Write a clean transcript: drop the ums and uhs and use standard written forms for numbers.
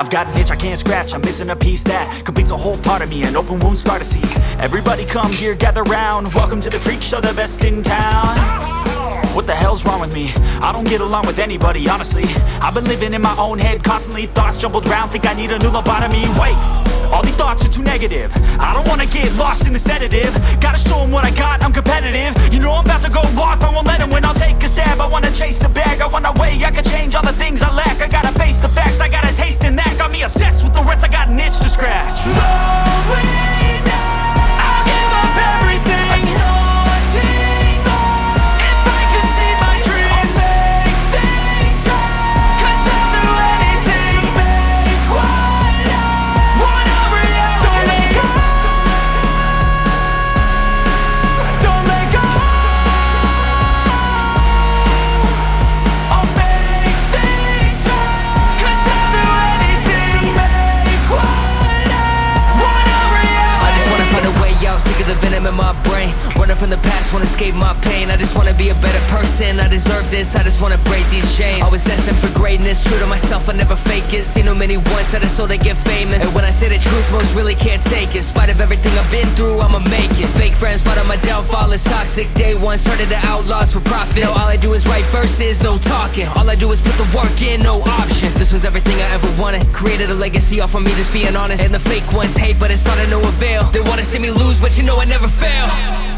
I've got an itch I can't scratch, I'm missing a piece that completes a whole part of me, an open wound scar to see. Everybody come here, gather round, welcome to the freak show, the best in town. What the hell's wrong with me? I don't get along with anybody, honestly. I've been living in my own head constantly, thoughts jumbled around, think I need a new lobotomy. Wait, all these thoughts are too negative. I don't wanna get lost in the sedative. Gotta show them what I got, I'm competitive. You know I'm about to go off, I won't let them win, I'll take a stab. I wanna chase a bag, I wanna weigh, I can change all the things I lack. I gotta face the facts, I got a taste in that. Got me obsessed with the rest, I got an itch to scratch. Slowly now, I'll give up everything. The venom in my brain, running from the past, wanna escape my pain. I just wanna be a better person, I deserve this, I just wanna break these chains. Always asking for greatness, true to myself, I never fake it. Seen too many once, I just so they get famous. And when I say the truth, most really can't take it. In spite of everything I've been through, I'ma make it. Fake friends, but on my downfall is toxic. Day one, started the outlaws for profit. Now all I do is write verses, no talking. All I do is put the work in, no option. This was everything I ever wanted, created a legacy off of me, just being honest. And the fake ones hate, but it's all to no avail. They wanna see me lose, but you know I never fail.